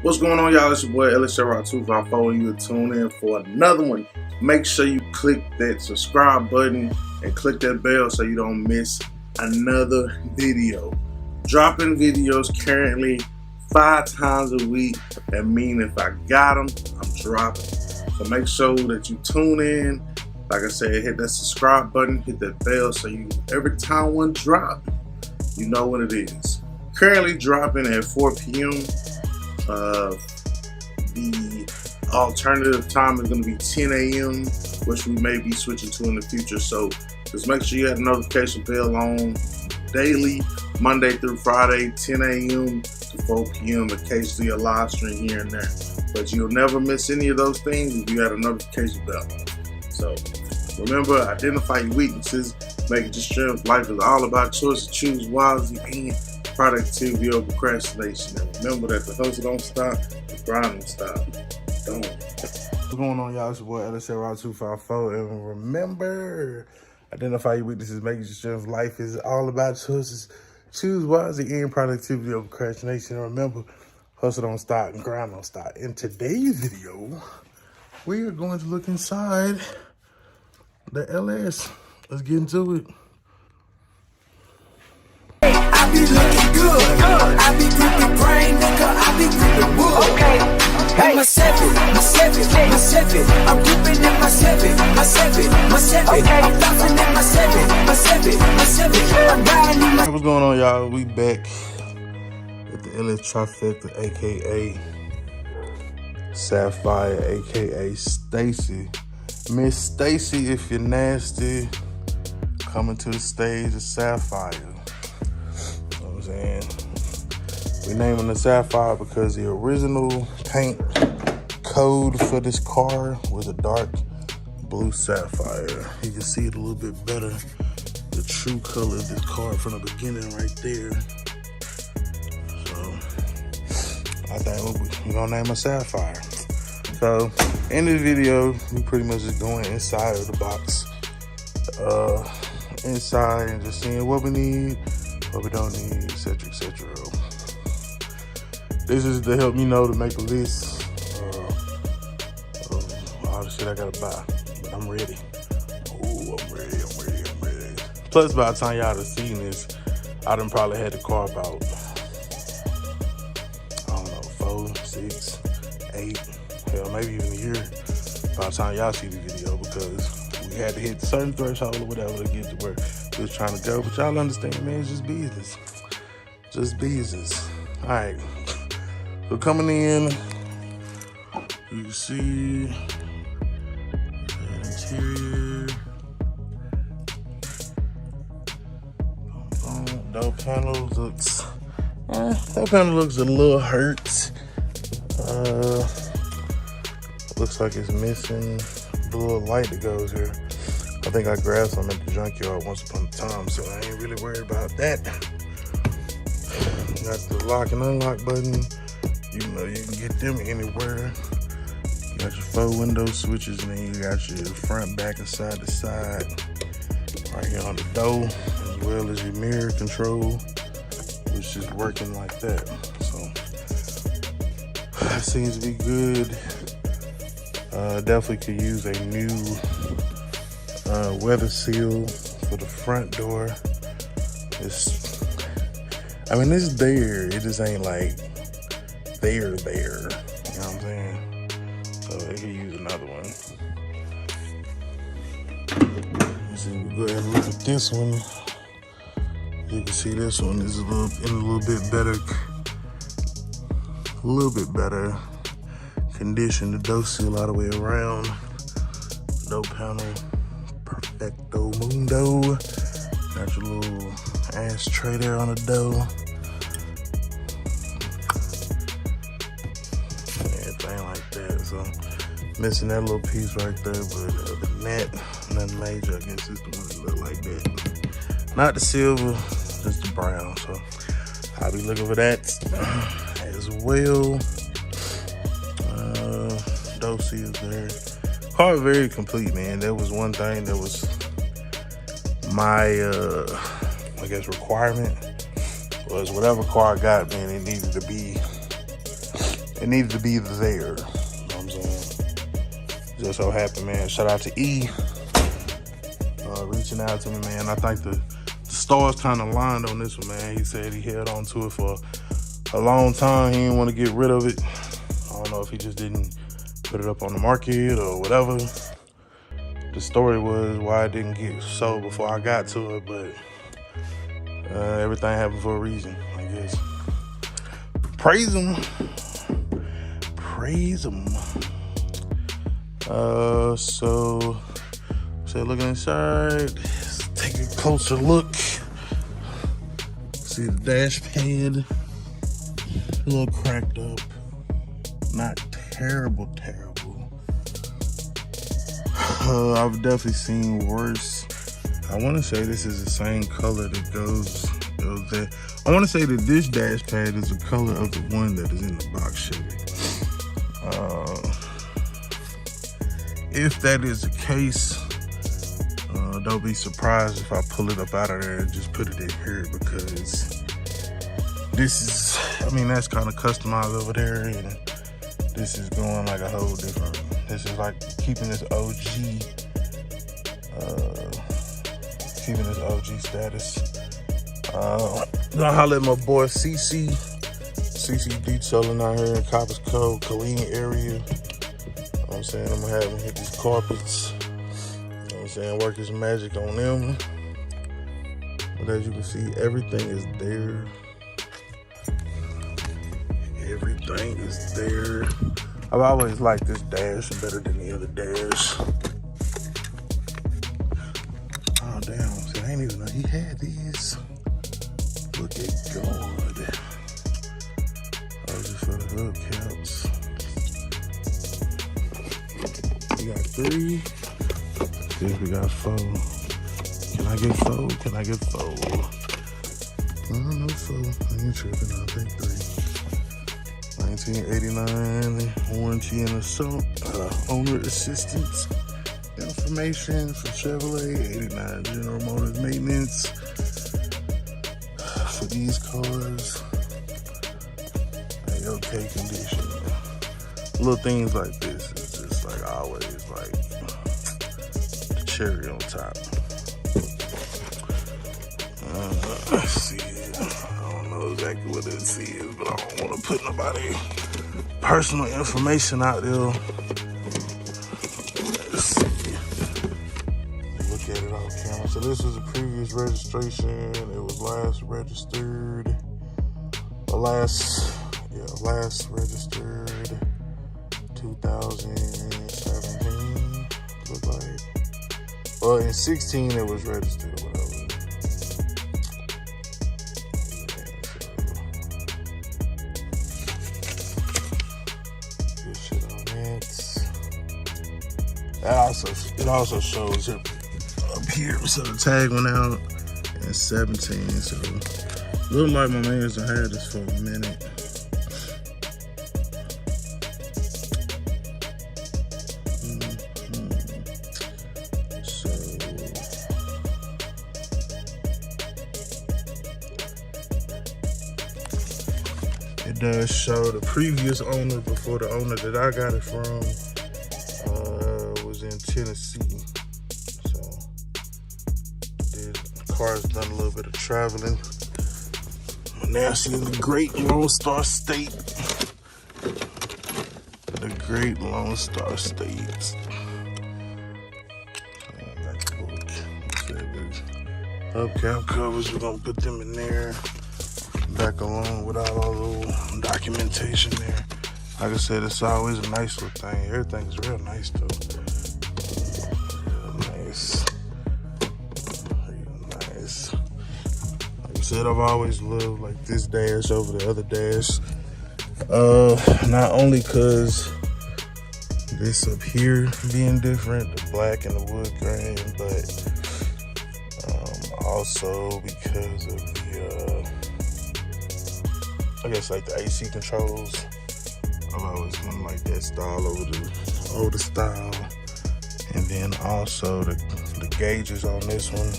What's going on, y'all? It's your boy LSR254. You tune in for another one. Make sure you click that subscribe button and click that bell so you don't miss another video. Dropping videos currently 5 times a week. That means if I got them, I'm dropping. So make sure that you tune in. Like I said, hit that subscribe button, hit that bell so you every time one drop, you know what it is. Currently dropping at 4 p.m. The alternative time is going to be 10 a.m., which we may be switching to in the future. So just make sure you have the notification bell on daily, Monday through Friday, 10 a.m. to 4 p.m. Occasionally a live stream here and there. But you'll never miss any of those things if you have a notification bell. So remember, identify your weaknesses, make it your strength. Life is all about choices. Choose wisely and productivity over procrastination. And remember that the hustle don't stop, the grind don't stop. Don't. What's going on, y'all? It's your boy LSR254. And remember, identify your weaknesses, make it your strength. Life is all about choices. Choose wisely and productivity over procrastination. And remember, hustle don't stop and grind don't stop. In today's video, we are going to look inside the LS. Let's get into it. I be looking good. I be gripping brain, nigga. I be gripping wood. Okay. Hey. My seven. I'm gripping in my seven. Okay. I'm laughing at my seven. I'm riding in my. What's going on, y'all? We back at the LS Trifecta, aka Sapphire, aka Stacy. Miss Stacy, if you're nasty, coming to the stage of Sapphire. And we naming the Sapphire because the original paint code for this car was a dark blue sapphire. You can see it a little bit better, the true color of this car from the beginning right there. So I think we're gonna name a Sapphire. So in this video, we pretty much just going inside of the box, inside and just seeing what we need, what we don't need, etc., etc. This is to help me know to make a list of all the shit I gotta buy. But I'm ready. Oh, I'm ready. Plus, by the time y'all have seen this, I done probably had the car about, I don't know, 4, 6, 8, hell, maybe even a year by the time y'all see the video, because we had to hit a certain threshold or whatever to get to where we was trying to go. But y'all understand, man, it's just business. Just business. All right. So coming in, you can see the interior. Door panel looks, that panel looks a little hurt. Looks like it's missing the little light that goes here. I think I grabbed some at the junkyard once upon a time, so I ain't really worried about that. Got the lock and unlock button. You know you can get them anywhere. You got your 4 window switches, and then you got your front, back, and side to side. Right here on the door, as well as your mirror control, which is working like that. So that seems to be good. Definitely could use a new weather seal for the front door. I mean, it's there. It just ain't like there. You know what I'm saying? So they could use another one. So we go ahead and look at this one. You can see this one is in a little bit better condition. The door seal all the way around. Door panel. Perfecto mundo. Got your little ashtray there on the door. Everything like that. So missing that little piece right there, but other than that, nothing major. I guess it's the one that look like that. Not the silver, just the brown. So I'll be looking for that as well. Door seals there. Car very complete, man. That was one thing that was my I guess requirement was whatever car I got, man, it needed to be it needed to be there. You know what I'm saying? Just so happened, man. Shout out to E. Reaching out to me, man. I think the stars kind of lined on this one, man. He said he held on to it for a long time. He didn't want to get rid of it. I don't know if he just didn't put it up on the market or whatever. The story was why it didn't get sold before I got to it, but everything happened for a reason, I guess. Praise him. Praise him. So looking inside, let's take a closer look. See the dash pad, a little cracked up. Not terrible. I've definitely seen worse. I want to say this is the same color that goes there. I want to say that this dash pad is the color of the one that is in the box Chevy. If that is the case, don't be surprised if I pull it up out of there and just put it in here, because this is, I mean, that's kind of customized over there, and this is going like a whole different, this is like keeping this OG status. Gonna holler at my boy CC detailing out here in Caprice, KILLEEN area. You know what I'm saying? I'm gonna have him hit these carpets. You know what I'm saying? Work his magic on them. But as you can see, everything is there. Everything is there. I've always liked this dash better than the other dash. Oh damn, see, I didn't even know he had these. Look at God. Oh, just for the hubcaps. We got 3. Then we got 4. Can I get 4? Can I get 4? No 4. I ain't tripping. I'll take 3. 1989 warranty and assault, owner assistance information for Chevrolet. 89 General Motors maintenance for these cars. Okay condition. Little things like this is just like always like the cherry on top. Let's see. I don't know exactly what this is, but I don't want to put nobody personal information out there. Let's see. Look at it off camera. So this is a previous registration. It was last registered. Last registered 2017. Look like. Well, in 16 it was registered or whatever. It also shows it up here. So the tag went out in 17. So look like my man's done had this for a minute. So it does show the previous owner before the owner that I got it from. In Tennessee, so the car's done a little bit of traveling. Now she's in the Great Lone Star State. The Great Lone Star State. Hubcap covers, we're gonna put them in there. Back along without all the little documentation there. Like I said, it's always a nice little thing. Everything's real nice though. Nice. Like I said, I've always loved like this dash over the other dash. Not only because this up here being different, the black and the wood grain, but also because of the I guess like the AC controls. I've always wanted like that style over the older style. And then also the gauges on this one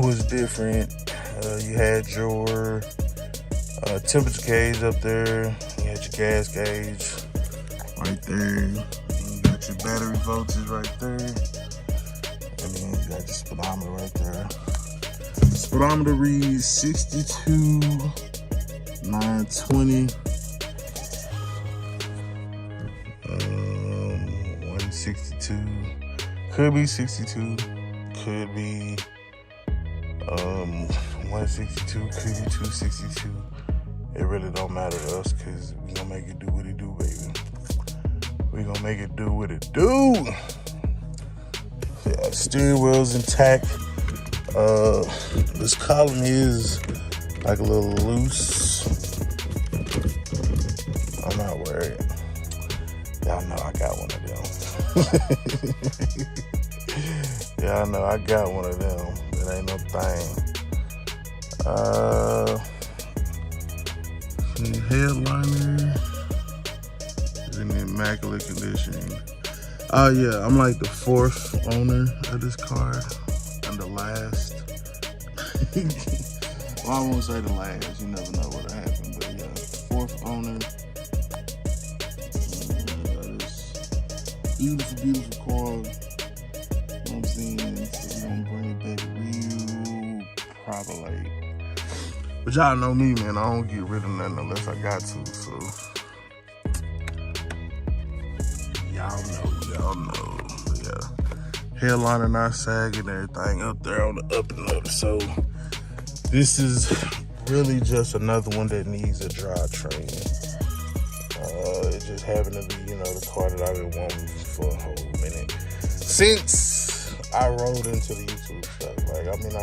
was different. You had your temperature gauge up there. You had got your gas gauge right there. And you got your battery voltage right there. And then you got your speedometer right there. Speedometer reads 62, 920. 162. Could be 62. Could be 162. Could be 262. It really don't matter to us because we gonna make it do what it do, baby. We gonna make it do what it do. Yeah, steering wheel's intact. This column is like a little loose. I'm not worried. Y'all know I got one of them. Y'all know I got one of them. It ain't no thing. The headliner is in immaculate condition. Oh yeah, I'm like the 4th owner of this car and the last. Well, I won't say the last. You never know what'll happen, but yeah, 4th owner. Beautiful, beautiful car. You know what I'm saying? So we're gonna bring it back real proper like. But y'all know me, man. I don't get rid of nothing unless I got to. So y'all know. But yeah, headliner not sagging, everything up there on the up and up. So this is really just another one that needs a drivetrain. It just happened to be, the car that I've been wanting for a whole minute since I rolled into the YouTube stuff. Like, I mean,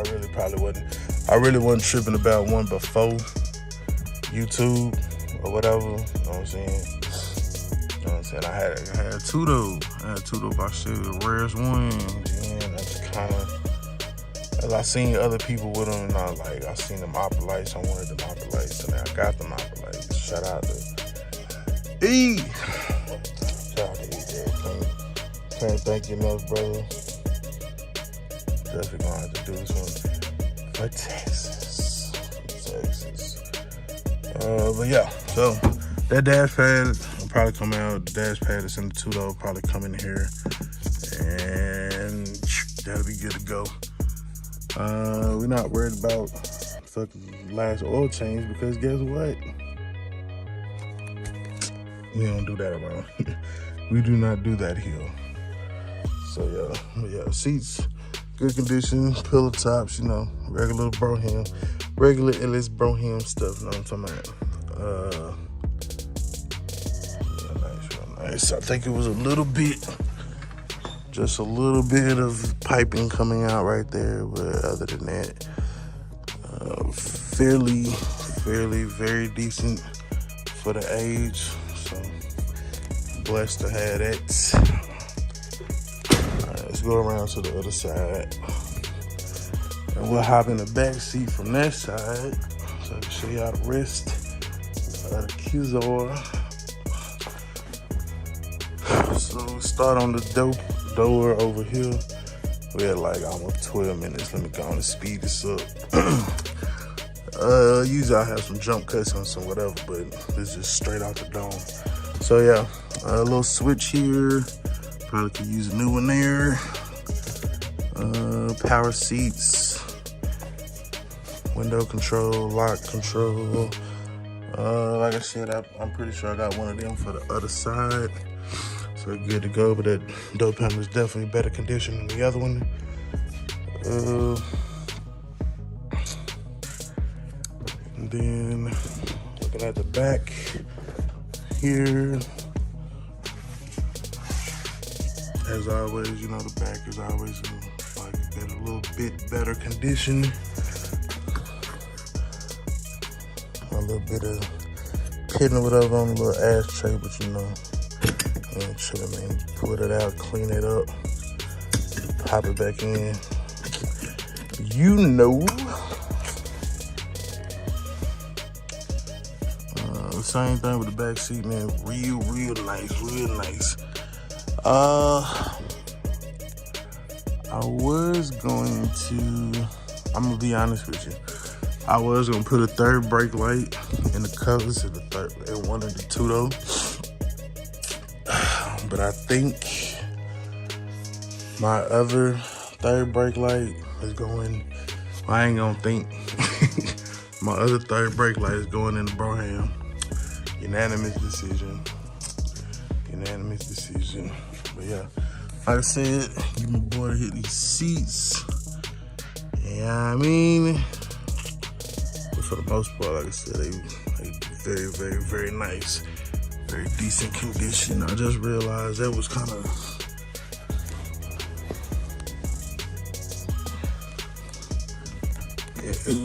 I really wasn't tripping about one before YouTube or whatever. You know what I'm saying? I had two though. I had two though. I said the rarest one. And I just kind of, as I seen other people with them, and I seen them opera lights. I wanted them opera lights, and I got them opera lights. Shout out to E. Shout out to E. Can't thank you enough, brother. Definitely gonna have to do this one for Texas. But yeah, so that dash pad will probably come out. The dash pad is in the 2-door, probably come in here, and that'll be good to go. We're not worried about fucking last oil change because guess what? We don't do that around. We do not do that here. So yeah, seats, good condition, pillow tops, regular Brougham, regular Ellis Brougham stuff. You know what I'm talking about? Nice, real nice. I think it was just a little bit of piping coming out right there, but other than that, fairly, very decent for the age. So blessed to have that. All right, let's go around to the other side, and we'll hop in the back seat from that side, so I can show y'all the rest of the Q-Zor. So we start on the door over here. We had like almost 12 minutes. Let me go on and speed this up. Usually I have some jump cuts on some whatever, but this is straight out the dome. So yeah, a little switch here. Probably could use a new one there. Power seats, window control, lock control. Like I said, I'm pretty sure I got one of them for the other side. So good to go, but that door panel is definitely better condition than the other one. And then looking at the back here, as always, the back is always in a little bit better condition. A little bit of pitting or whatever on a little ashtray, but chill, man. Pull it out, clean it up, pop it back in. The same thing with the back seat, man. Real nice, real nice. I'm gonna be honest with you. I I was gonna put a third brake light in the colors in one of the two though. But I think my other third brake light is going, I ain't gonna think. My other third brake light is going in the Brougham. Unanimous decision. Unanimous decision. But yeah, like I said, give my boy to hit these seats. Yeah, I mean, but for the most part, like I said, they very, very, very nice. Very decent condition. I just realized that was kind of,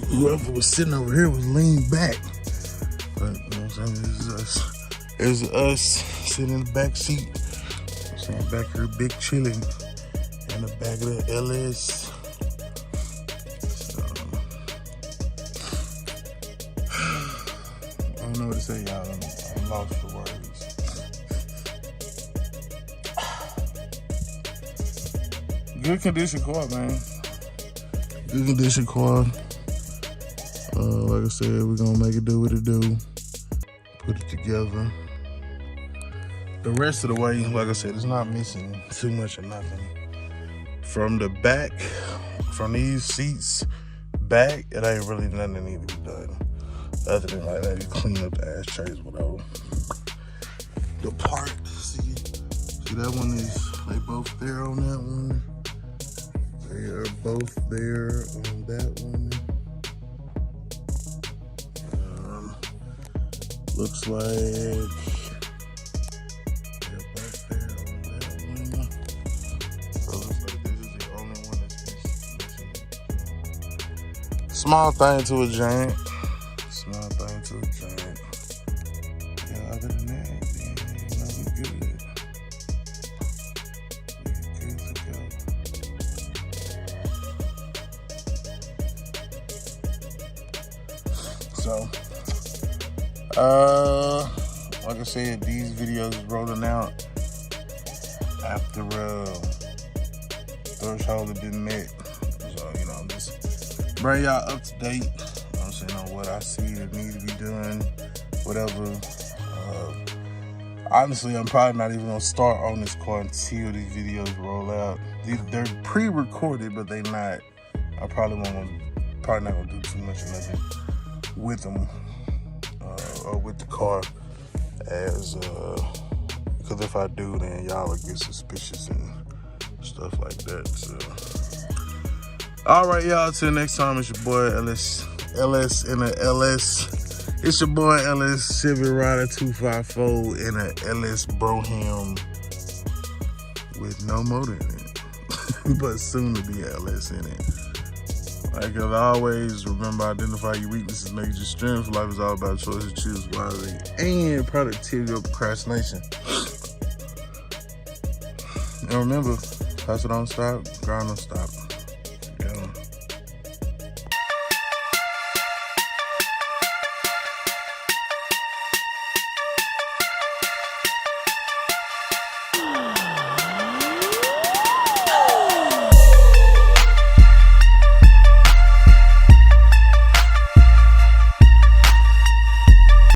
whoever was sitting over here was leaned back. But you know what I'm saying? It's us sitting in the back seat. I'm saying back here, big chilling in the back of the LS. So, I don't know what to say, y'all. I'm lost for words. Good condition car, man. Good condition car. Like I said, we're gonna make it do what it do. Put it together. The rest of the way, like I said, it's not missing too much or nothing. From the back, from these seats back, it ain't really nothing that need to be done. Other than like maybe clean up the ashtrays, whatever. The part, see that one is, they both there on that one. They are both there on that one. Looks like they're both there on that one. So it looks like this is the only one that's missing. Small thing to a giant. Small thing to a giant. Yeah, other than that, man, you know, we're good. We're good to go. So, like I said, these videos is rolling out after threshold has been met. So, you know, I'm just bring y'all up to date. You know what I'm saying, on what I see that need to be done, whatever. Honestly, I'm probably not even gonna start on this car until these videos roll out. They're pre-recorded, but they not. I probably not gonna do too much of nothing with them. Or with the car, as because if I do, then y'all will get suspicious and stuff like that. So, all right, y'all. Till next time, it's your boy LS in a LS. It's your boy LS Chevy Rider 254 in a LS Brougham with no motor in it, but soon to be LS in it. Like as always, remember, identify your weaknesses, make your strengths. Life is all about choices, choose wisely, and productivity over procrastination. And remember, hustle don't stop, grind don't stop.